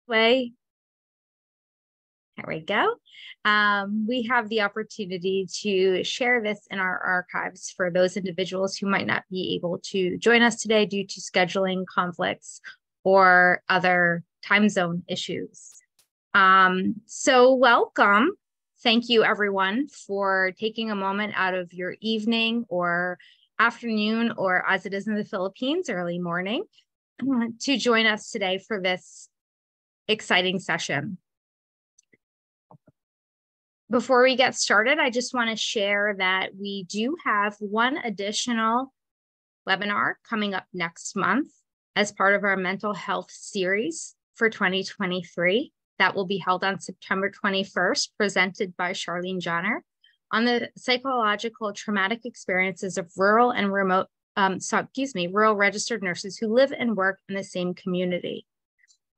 way. There we go. We have the opportunity to share this in our archives for those individuals who might not be able to join us today due to scheduling conflicts or other time zone issues. So welcome. Thank you everyone for taking a moment out of your evening or afternoon, or as it is in the Philippines, early morning, to join us today for this exciting session. Before we get started, I just want to share that we do have one additional webinar coming up next month as part of our mental health series for 2023. That will be held on September 21st, presented by Charlene Johnner, on the psychological traumatic experiences of rural and remote, rural registered nurses who live and work in the same community.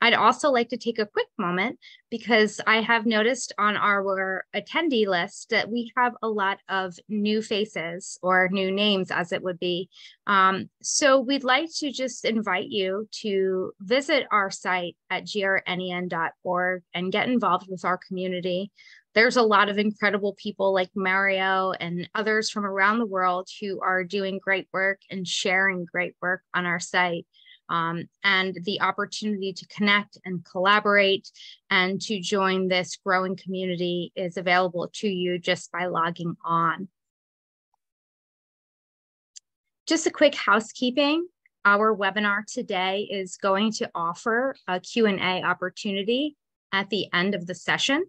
I'd also like to take a quick moment because I have noticed on our attendee list that we have a lot of new faces, or new names as it would be. So we'd like to just invite you to visit our site at grnen.org and get involved with our community. There's a lot of incredible people like Mario and others from around the world who are doing great work and sharing great work on our site. And the opportunity to connect and collaborate and to join this growing community is available to you just by logging on. Just a quick housekeeping. Our webinar today is going to offer a Q&A opportunity at the end of the session.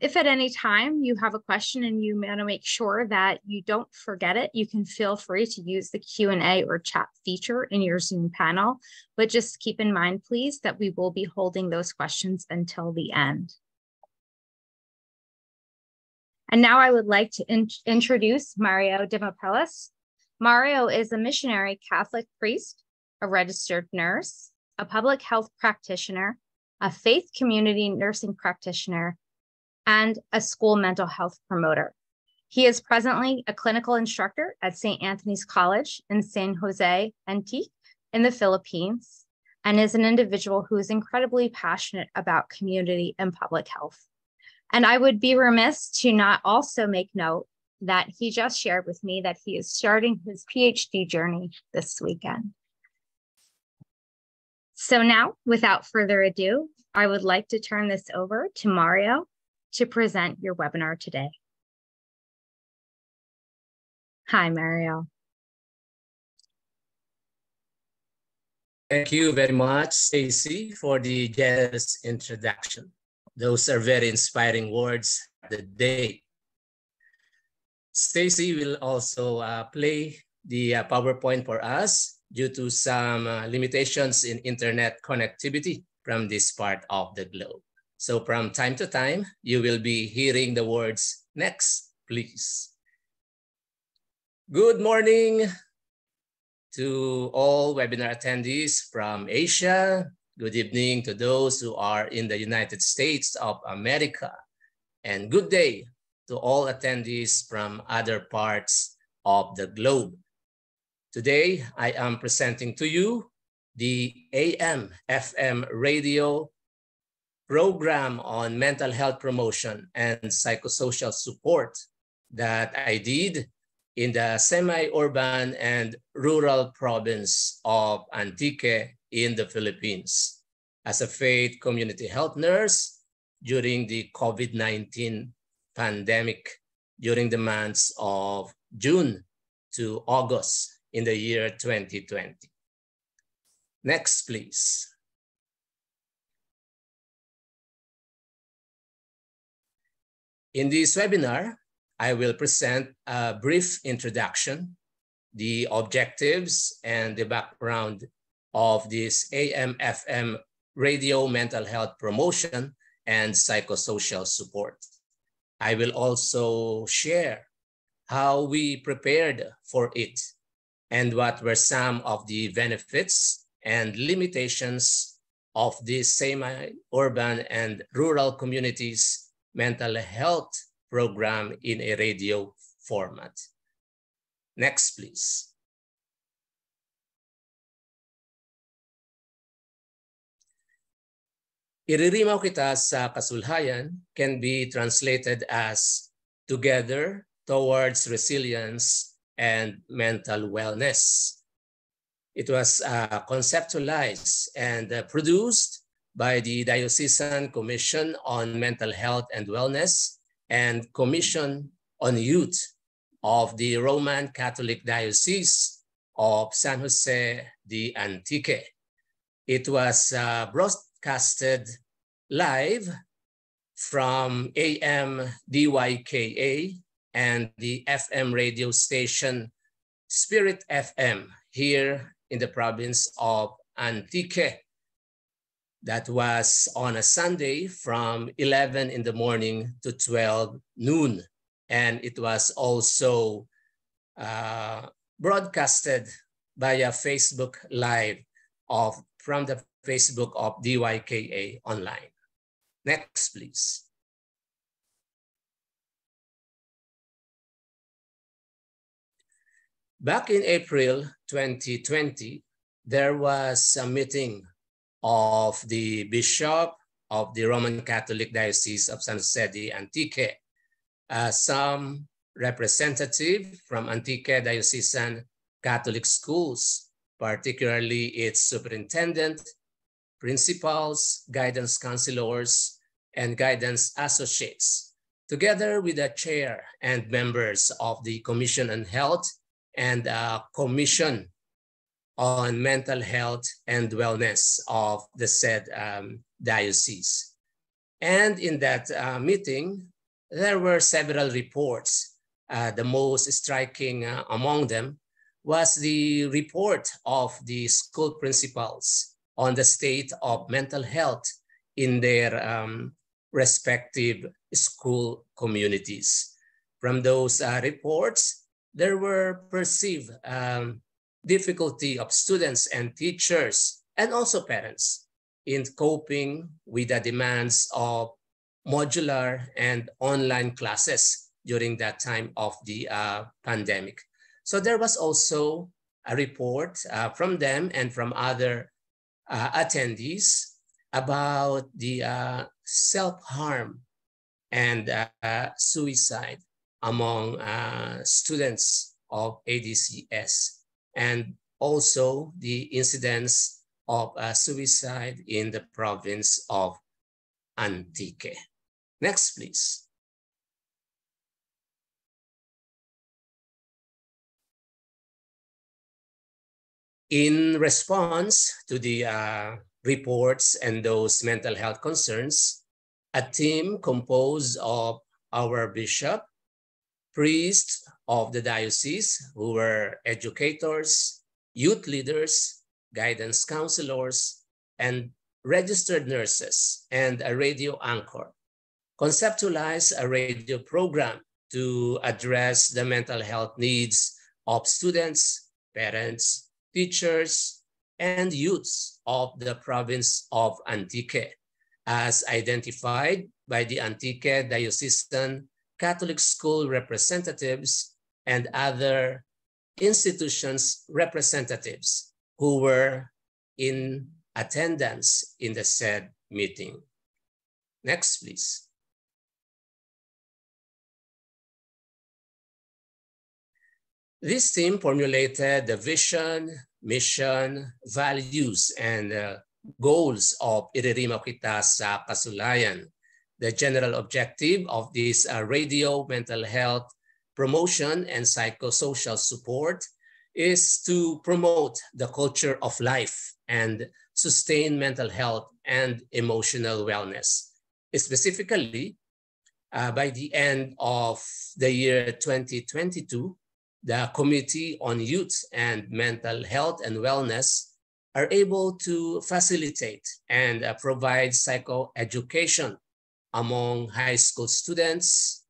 If at any time you have a question and you want to make sure that you don't forget it, you can feel free to use the Q&A or chat feature in your Zoom panel. But just keep in mind, please, that we will be holding those questions until the end. And now I would like to introduce Mario Dimapilis. Mario is a missionary Catholic priest, a registered nurse, a public health practitioner, a faith community nursing practitioner, and a school mental health promoter. He is presently a clinical instructor at St. Anthony's College in San Jose, Antique in the Philippines, and is an individual who is incredibly passionate about community and public health. And I would be remiss to not also make note that he just shared with me that he is starting his PhD journey this weekend. So now, without further ado, I would like to turn this over to Mario to present your webinar today. Hi, Mario. Thank you very much, Stacy, for the generous introduction. Those are very inspiring words of the day. Stacy will also play the PowerPoint for us due to some limitations in internet connectivity from this part of the globe. So from time to time, you will be hearing the words, "Next, please." Good morning to all webinar attendees from Asia. Good evening to those who are in the United States of America. And good day to all attendees from other parts of the globe. Today, I am presenting to you the AM/FM radio program on mental health promotion and psychosocial support that I did in the semi-urban and rural province of Antique in the Philippines as a faith community health nurse during the COVID-19 pandemic during the months of June to August in the year 2020. Next, please. In this webinar, I will present a brief introduction, the objectives and the background of this AM/FM radio mental health promotion and psychosocial support. I will also share how we prepared for it and what were some of the benefits and limitations of this semi-urban and rural communities mental health program in a radio format. Next, please. Iririmaw kita sa Kasulhayan can be translated as together towards resilience and mental wellness. It was conceptualized and produced by the Diocesan Commission on Mental Health and Wellness and Commission on Youth of the Roman Catholic Diocese of San Jose de Antique. It was broadcasted live from AM DYKA and the FM radio station Spirit FM here in the province of Antique. That was on a Sunday from 11 in the morning to 12 noon. And it was also broadcasted via Facebook Live from the Facebook of DYKA online. Next, please. Back in April 2020, there was a meeting of the Bishop of the Roman Catholic Diocese of San Jose de Antique, some representative from Antique Diocesan Catholic Schools, particularly its superintendent, principals, guidance counselors, and guidance associates, together with the chair and members of the Commission on Health and Commission on Mental Health and Wellness of the said diocese. And in that meeting, there were several reports. The most striking among them was the report of the school principals on the state of mental health in their respective school communities. From those reports, there were perceived difficulty of students and teachers and also parents in coping with the demands of modular and online classes during that time of the pandemic. So there was also a report from them and from other attendees about the self-harm and suicide among students of ADCS, and also the incidence of suicide in the province of Antique. Next, please. In response to the reports and those mental health concerns, a team composed of our bishop, priests of the diocese who were educators, youth leaders, guidance counselors, and registered nurses, and a radio anchor, conceptualized a radio program to address the mental health needs of students, parents, teachers, and youths of the province of Antique, as identified by the Antique Diocesan Catholic School representatives and other institutions representatives who were in attendance in the said meeting. Next, please. This team formulated the vision, mission, values, and goals of Iririmaw Kita sa Kasulhayan. The general objective of this radio mental health promotion and psychosocial support is to promote the culture of life and sustain mental health and emotional wellness. Specifically, by the end of the year 2022, the Committee on Youth and Mental Health and Wellness are able to facilitate and provide psychoeducation among high school students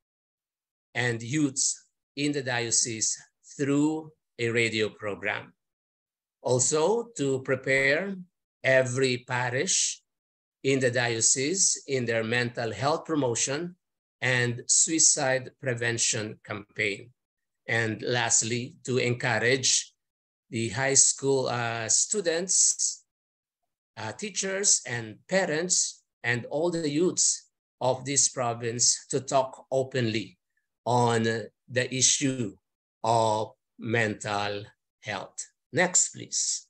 and youths in the diocese through a radio program. Also, to prepare every parish in the diocese in their mental health promotion and suicide prevention campaign. And lastly, to encourage the high school students, teachers, and parents and all the youths of this province to talk openly on the issue of mental health. Next, please.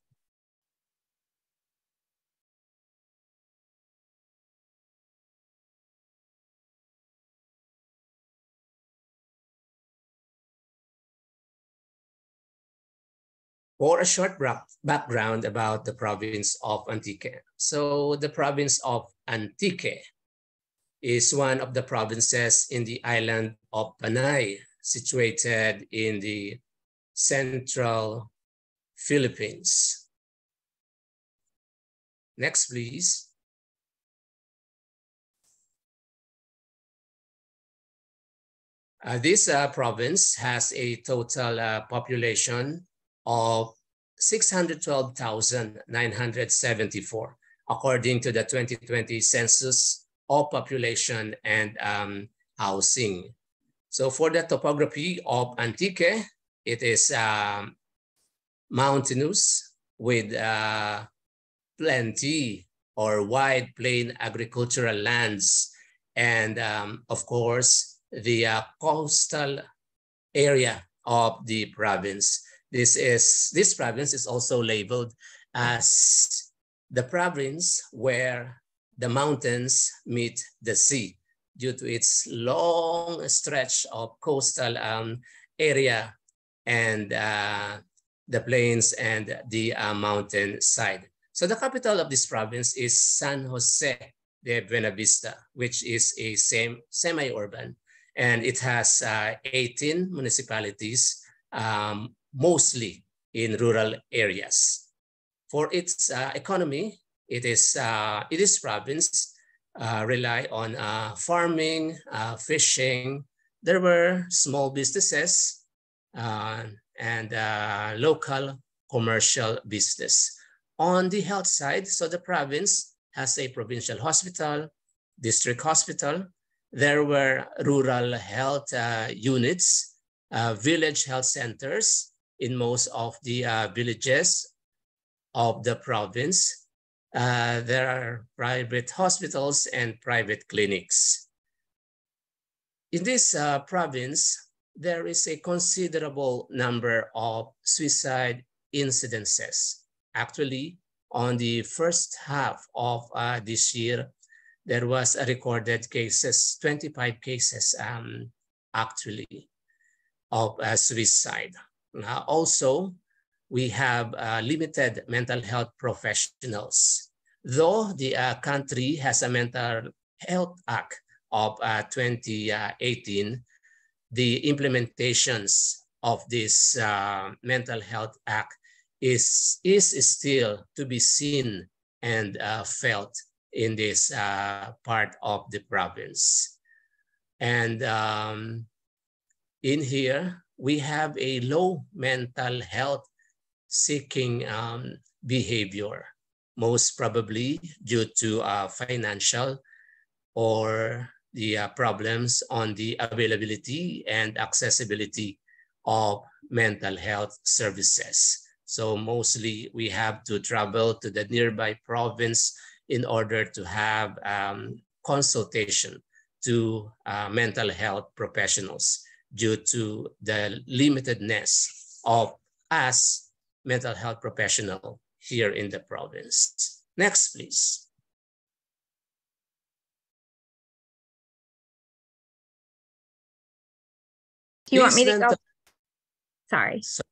For a short background about the province of Antique. So the province of Antique is one of the provinces in the island of Panay, situated in the central Philippines. Next, please. This province has a total population of 612,974, according to the 2020 Census of Population and Housing. So for the topography of Antique, it is mountainous with plenty or wide plain agricultural lands, and of course, the coastal area of the province. This province is also labeled as the province where the mountains meet the sea due to its long stretch of coastal area and the plains and the mountain side. So the capital of this province is San Jose de Buenavista, which is a semi-urban, and it has 18 municipalities, mostly in rural areas. For its economy, this province rely on farming, fishing. There were small businesses and local commercial business. On the health side, so the province has a provincial hospital, district hospital. There were rural health units, village health centers in most of the villages of the province. There are private hospitals and private clinics. In this province, there is a considerable number of suicide incidences. Actually, on the first half of this year, there was a recorded cases, 25 cases actually of suicide. Also, we have limited mental health professionals. Though the country has a Mental Health Act of 2018, the implementations of this Mental Health Act is still to be seen and felt in this part of the province. And in here, we have a low mental health seeking behavior, most probably due to financial or the problems on the availability and accessibility of mental health services. So mostly we have to travel to the nearby province in order to have consultation to mental health professionals due to the limitedness of us mental health professional here in the province. Next, please. Do you want me to go? Sorry. So,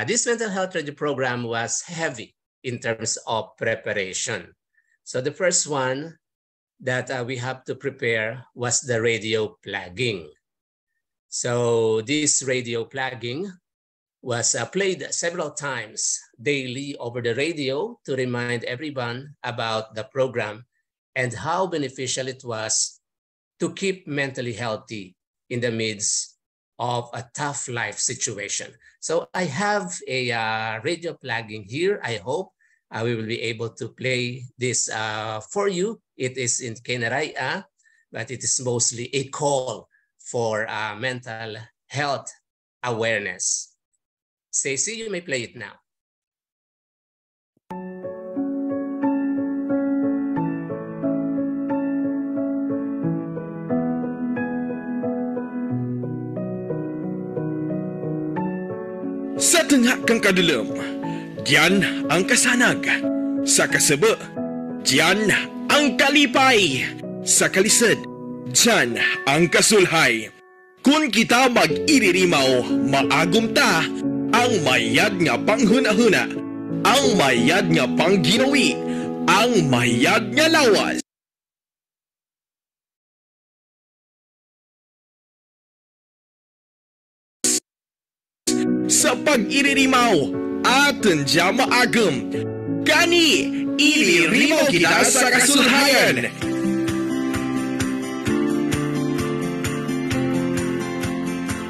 this mental health radio program was heavy in terms of preparation. So the first one that we have to prepare was the radio plugging. So this radio plugging was played several times daily over the radio to remind everyone about the program and how beneficial it was to keep mentally healthy in the midst of a tough life situation. So I have a radio plugging here. I hope we will be able to play this for you. It is in Kenaraya, but it is mostly a call for mental health awareness. Stacy, you may play it now. Mangha kang kadulom, diyan ang kasanag. Sa kasaba, diyan ang kalipay. Sa kalisod, diyan ang kasulhay. Kung kita mag-iririmaw, maagom ta ang mayad nga panghuna-huna, ang mayad nga pangginawi, ang mayad nga lawas. Sa pag-iririmaw, aton dya maagom. Gani, iririmaw kita sa kasulhayan.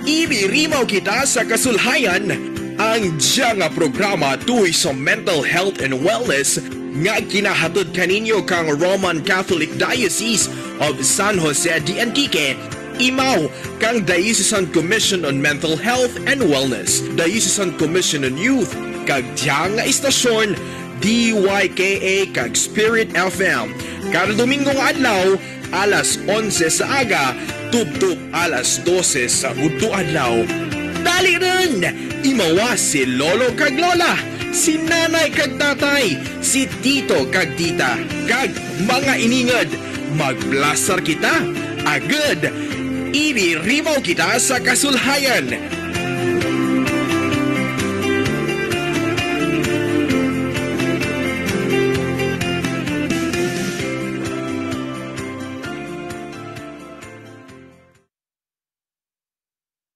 Iririmaw kita sa kasulhayan ang dya nga programa tuhoy sa mental health and wellness nga kinahatod kaninyo kang Roman Catholic Diocese of San Jose de Antique. Imaw kang Diocesan Commission on Mental Health and Wellness, Diocesan Commission on Youth, kag diyang nga istasyon, DYKA kag Spirit FM. Kada Domingong adlaw, alas 11 sa aga, tubtub alas 12 sa udto adlaw. Dali rin! Imawa si Lolo kag Lola, si Nanay kag Tatay, si Tito kag Tita, kag mga iningad. Magblasar kita, agad! Iririmaw kita sa kasulhayan.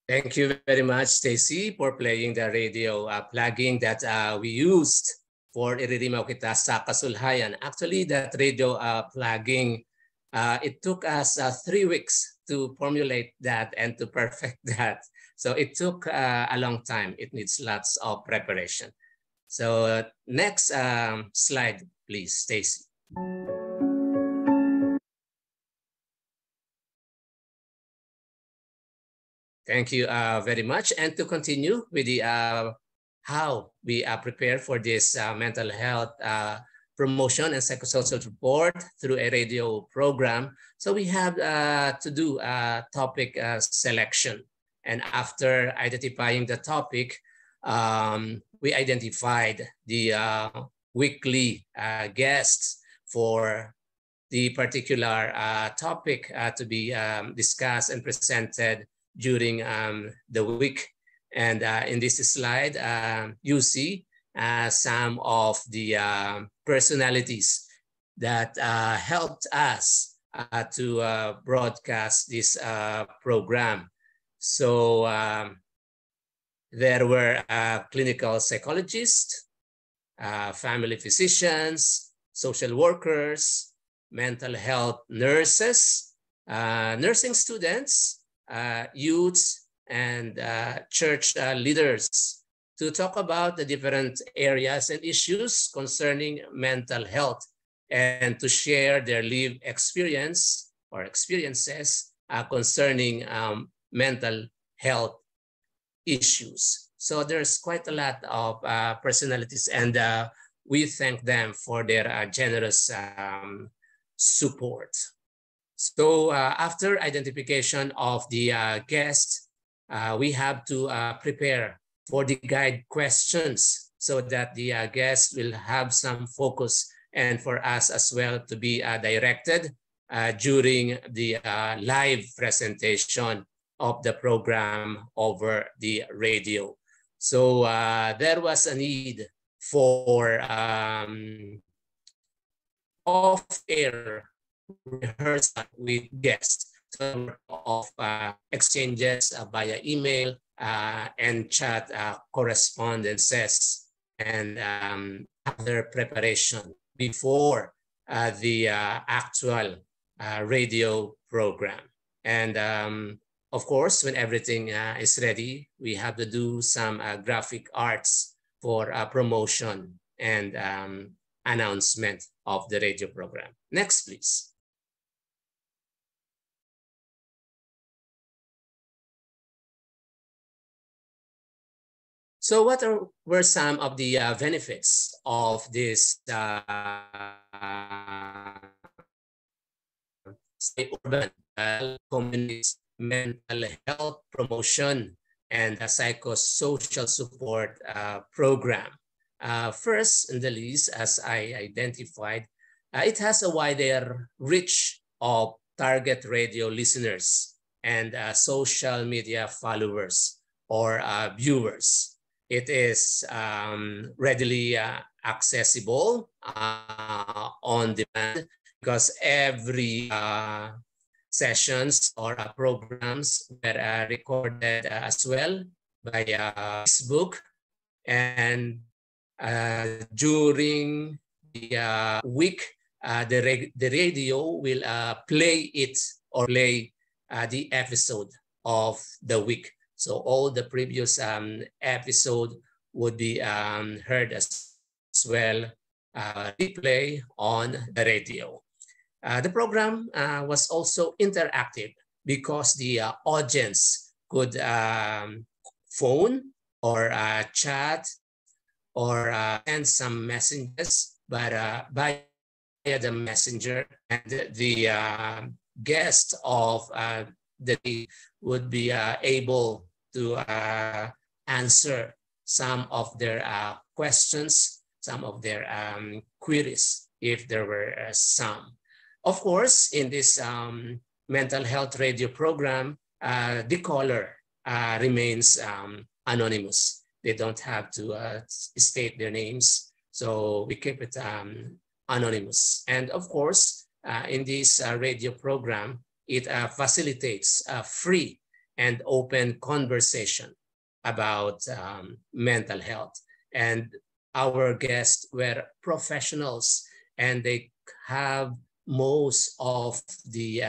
Thank you very much, Stacy, for playing the radio plugging that we used for Iririmaw Kita sa Kasulhayan. Actually, that radio plugging, it took us 3 weeks to formulate that and to perfect that. So it took a long time. It needs lots of preparation. So next slide, please, Stacy. Thank you very much. And to continue with the how we prepare for this mental health promotion and psychosocial support through a radio program. So we have to do a topic selection. And after identifying the topic, we identified the weekly guests for the particular topic to be discussed and presented during the week. And in this slide, you see some of the personalities that helped us to broadcast this program. So there were clinical psychologists, family physicians, social workers, mental health nurses, nursing students, youths, and church leaders to talk about the different areas and issues concerning mental health and to share their lived experience or experiences concerning mental health issues. So there's quite a lot of personalities, and we thank them for their generous support. So after identification of the guests, we have to prepare for the guide questions so that the guests will have some focus and for us as well to be directed during the live presentation of the program over the radio. So there was a need for off-air rehearsal with guests, of exchanges via email and chat correspondences and other preparation before the actual radio program. And of course, when everything is ready, we have to do some graphic arts for promotion and announcement of the radio program. Next, please. So what were some of the benefits of this urban community mental health promotion and a psychosocial support program. First in the list, as I identified, it has a wider reach of target radio listeners and social media followers or viewers. It is readily accessible on demand because every sessions or programs were recorded as well by Facebook, and during the week, the radio will play it or play the episode of the week. So all the previous episode would be heard as well, replay on the radio. The program was also interactive because the audience could phone or chat or send some messages, but via the messenger, and the guest of the day would be able to answer some of their questions, some of their queries, if there were some. Of course, in this mental health radio program, the caller remains anonymous. They don't have to state their names, so we keep it anonymous. And of course, in this radio program, it facilitates free and open conversation about mental health. And our guests were professionals, and they have most of the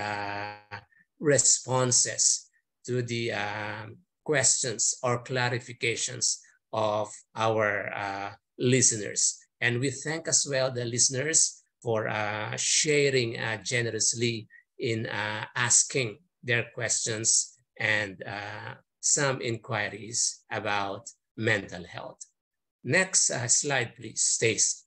responses to the questions or clarifications of our listeners. And we thank as well the listeners for sharing generously in asking their questions and some inquiries about mental health. Next slide, please, Stacy.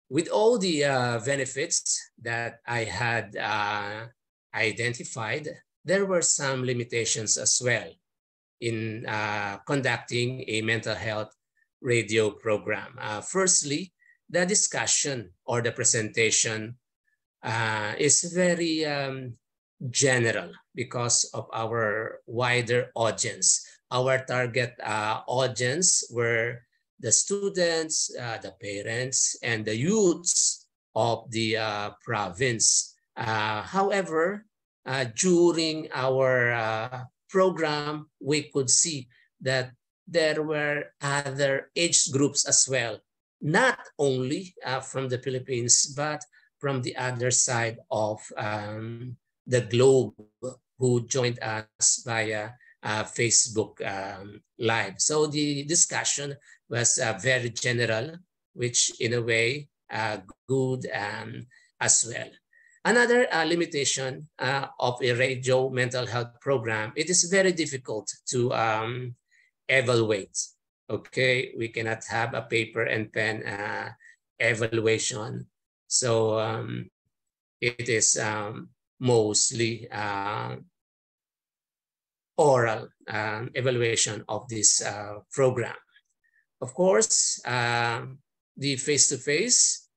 With all the benefits that I had identified, there were some limitations as well in conducting a mental health radio program. Firstly, the discussion or the presentation is very general because of our wider audience. Our target audience were the students, the parents, and the youths of the province. However, during our program, we could see that there were other age groups as well, not only from the Philippines, but from the other side of the globe, who joined us via Facebook Live. So the discussion was very general, which in a way good as well. Another limitation of a radio mental health program, it is very difficult to evaluate. Okay, we cannot have a paper and pen evaluation. So it is mostly oral evaluation of this program. Of course, the face-to-face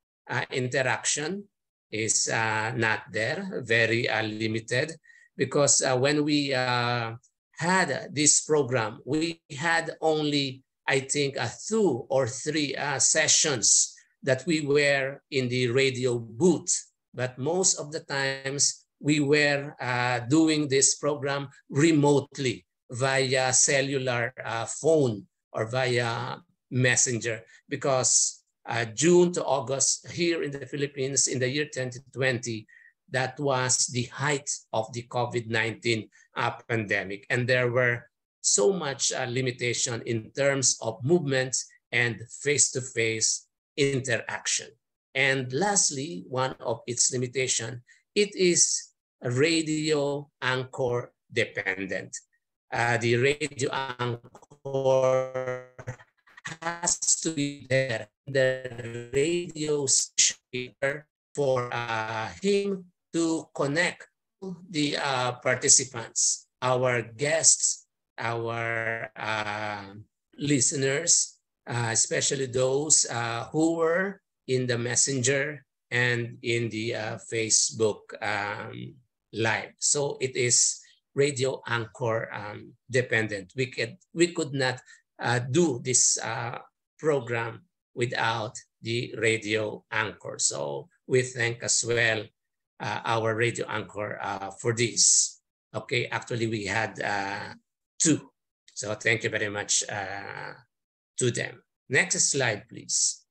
interaction is not there, very limited, because when we had this program, we had only, I think, 2 or 3 sessions that we were in the radio booth. But most of the times, we were doing this program remotely via cellular phone or via messenger, because June to August here in the Philippines in the year 2020, that was the height of the COVID-19 pandemic. And there were so much limitation in terms of movements and face-to-face interaction. And lastly, one of its limitation, it is radio anchor dependent. The radio anchor has to be there. The radio station for him to connect the participants, our guests, our listeners, especially those who were in the Messenger and in the Facebook Live. So it is radio anchor dependent. We could not do this program without the radio anchor. So we thank as well our radio anchor for this. Okay, actually we had two. So thank you very much to them. Next slide, please.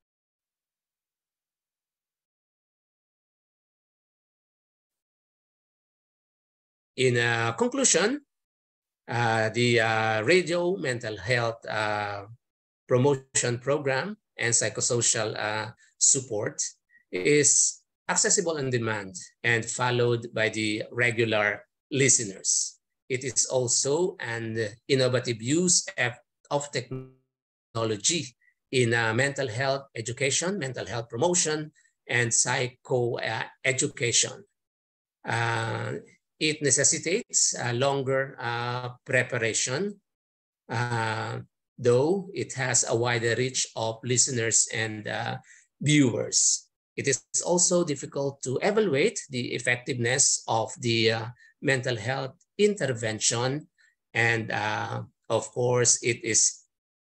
In conclusion, the radio mental health promotion program and psychosocial support is accessible on demand and followed by the regular listeners. It is also an innovative use of technology in mental health education, mental health promotion, and psycho-education. It necessitates longer preparation, though it has a wider reach of listeners and viewers. It is also difficult to evaluate the effectiveness of the mental health intervention. And of course, it is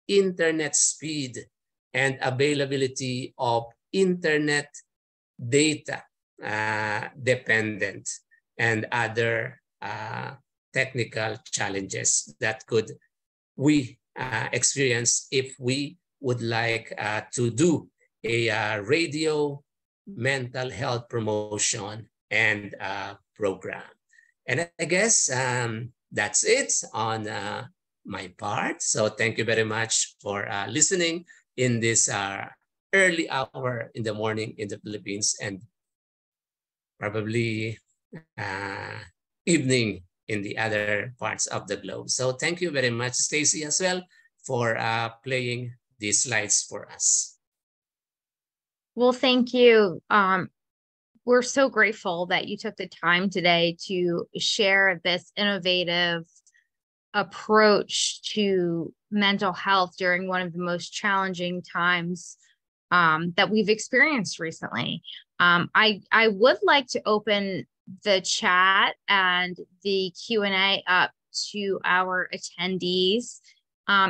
internet speed and availability of internet data dependent and other technical challenges that could we experience if we would like to do a radio mental health promotion and program. And I guess that's it on my part. So thank you very much for listening in this early hour in the morning in the Philippines and probably evening in the other parts of the globe. So thank you very much, Stacy, as well, for playing these slides for us. Well, thank you. We're so grateful that you took the time today to share this innovative approach to mental health during one of the most challenging times that we've experienced recently. I would like to open the chat and the Q&A up to our attendees.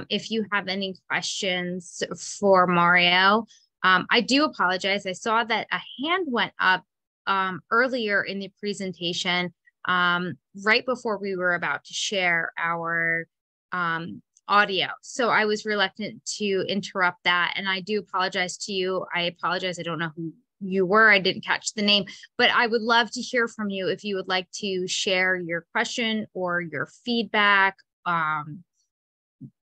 If you have any questions for Mario, I do apologize. I saw that a hand went up earlier in the presentation, right before we were about to share our audio. So I was reluctant to interrupt that. And I do apologize to you. I apologize. I don't know who you were. I didn't catch the name, but I would love to hear from you if you would like to share your question or your feedback.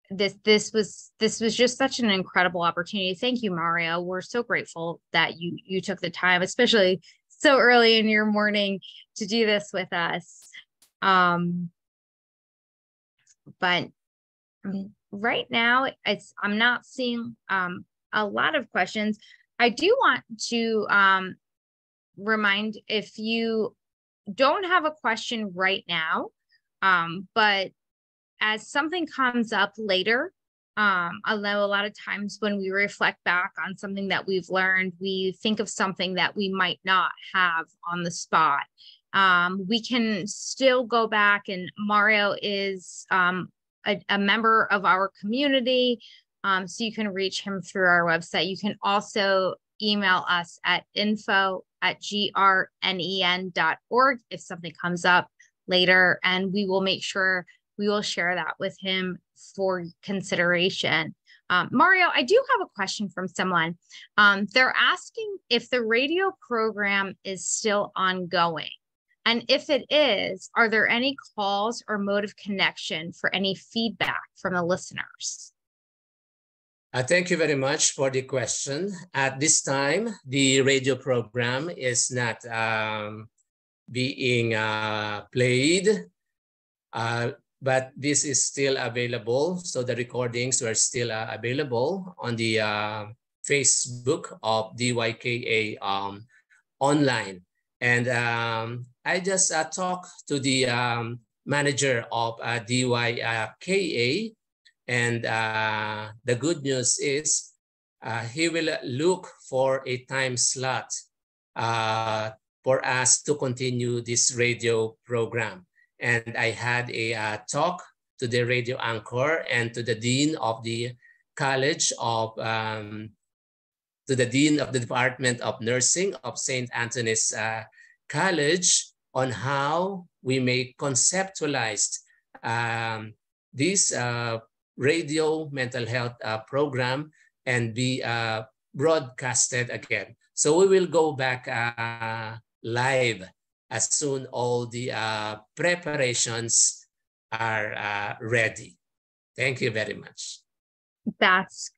This was just such an incredible opportunity. Thank you, Mario. We're so grateful that you took the time, especially so early in your morning, to do this with us. But right now, I'm not seeing a lot of questions. I do want to remind, if you don't have a question right now, but as something comes up later, I know a lot of times when we reflect back on something that we've learned, we think of something that we might not have on the spot. We can still go back, and Mario is a member of our community, so you can reach him through our website. You can also email us at info@grnen.org if something comes up later, and we will make sure we will share that with him for consideration. Mario, I do have a question from someone. They're asking if the radio program is still ongoing. And if it is, are there any calls or mode of connection for any feedback from the listeners? Thank you very much for the question. At this time, the radio program is not being played, but this is still available. So the recordings are still available on the Facebook of DYKA online. And I just talked to the manager of DYKA, and the good news is he will look for a time slot for us to continue this radio program. And I had a talk to the radio anchor and to the dean of the college of, to the dean of the Department of Nursing of St. Anthony's College on how we may conceptualize this radio mental health program and be broadcasted again. So we will go back live as soon all the preparations are ready. Thank you very much. That's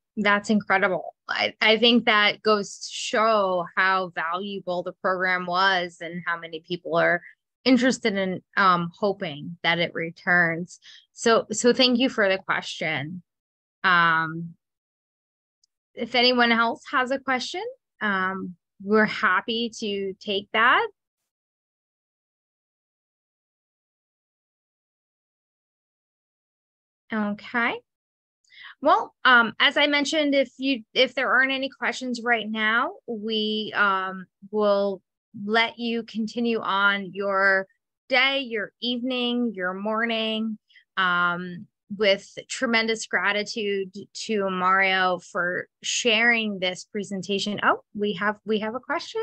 incredible. I think that goes to show how valuable the program was and how many people are interested in hoping that it returns. So thank you for the question. If anyone else has a question, we're happy to take that. Okay. Well, as I mentioned, if there aren't any questions right now, we will let you continue on your day, your evening, your morning, with tremendous gratitude to Mario for sharing this presentation. Oh, we have a question.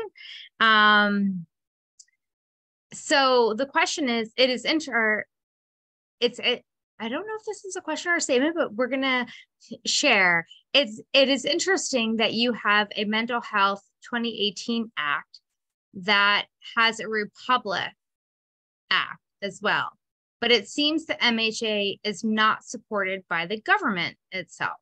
So the question is, I don't know if this is a question or a statement, but we're going to share. It is interesting that you have a Mental Health 2018 Act that has a Republic Act as well. But it seems the MHA is not supported by the government itself.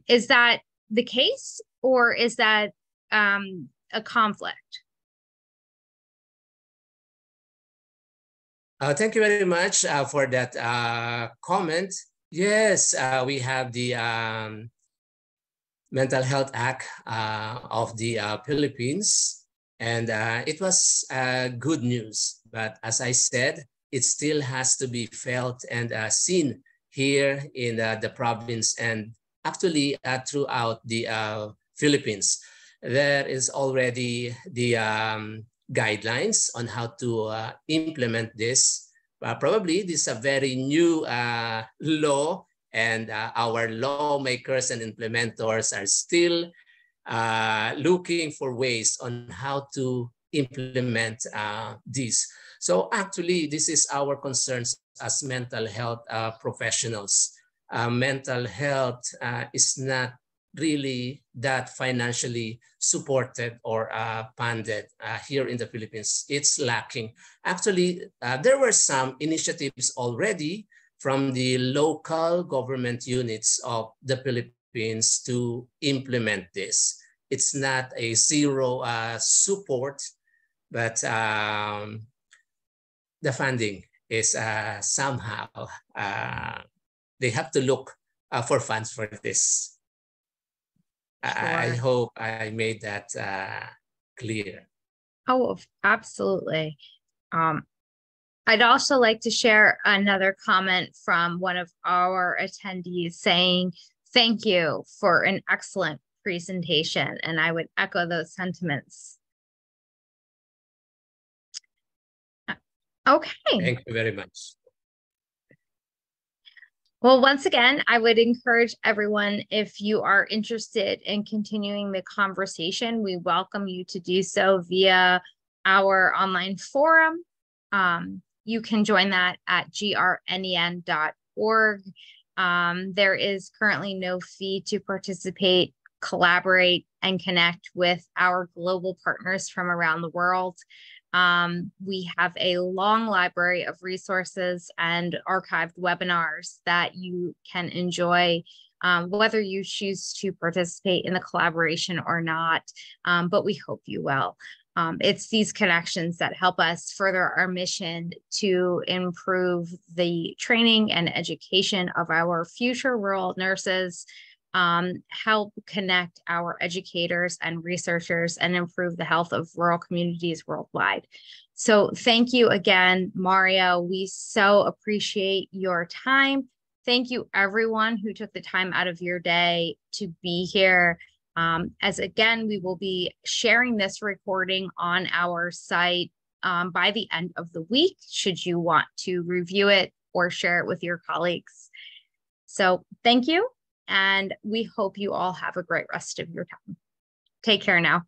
Is that the case, or is that a conflict? Thank you very much for that comment. Yes, we have the Mental Health Act of the Philippines, and it was good news. But as I said, it still has to be felt and seen here in the province and actually throughout the Philippines. There is already the guidelines on how to implement this. Probably this is a very new law, and our lawmakers and implementers are still looking for ways on how to implement this. So actually, this is our concerns as mental health professionals. Mental health is not really that financially supported or funded here in the Philippines. It's lacking. Actually, there were some initiatives already from the local government units of the Philippines to implement this. It's not a zero support, but the funding is somehow, they have to look for funds for this. Sure. I hope I made that clear. Oh, absolutely. I'd also like to share another comment from one of our attendees saying, thank you for an excellent presentation. And I would echo those sentiments. Okay. Thank you very much. Well, once again, I would encourage everyone, if you are interested in continuing the conversation, we welcome you to do so via our online forum. You can join that at grnen.org. There is currently no fee to participate, collaborate, and connect with our global partners from around the world. We have a long library of resources and archived webinars that you can enjoy, whether you choose to participate in the collaboration or not, but we hope you will. It's these connections that help us further our mission to improve the training and education of our future rural nurses, help connect our educators and researchers and improve the health of rural communities worldwide. So thank you again, Mario. We so appreciate your time. Thank you, everyone who took the time out of your day to be here. As again, we will be sharing this recording on our site by the end of the week, should you want to review it or share it with your colleagues. So thank you, and we hope you all have a great rest of your time. Take care now.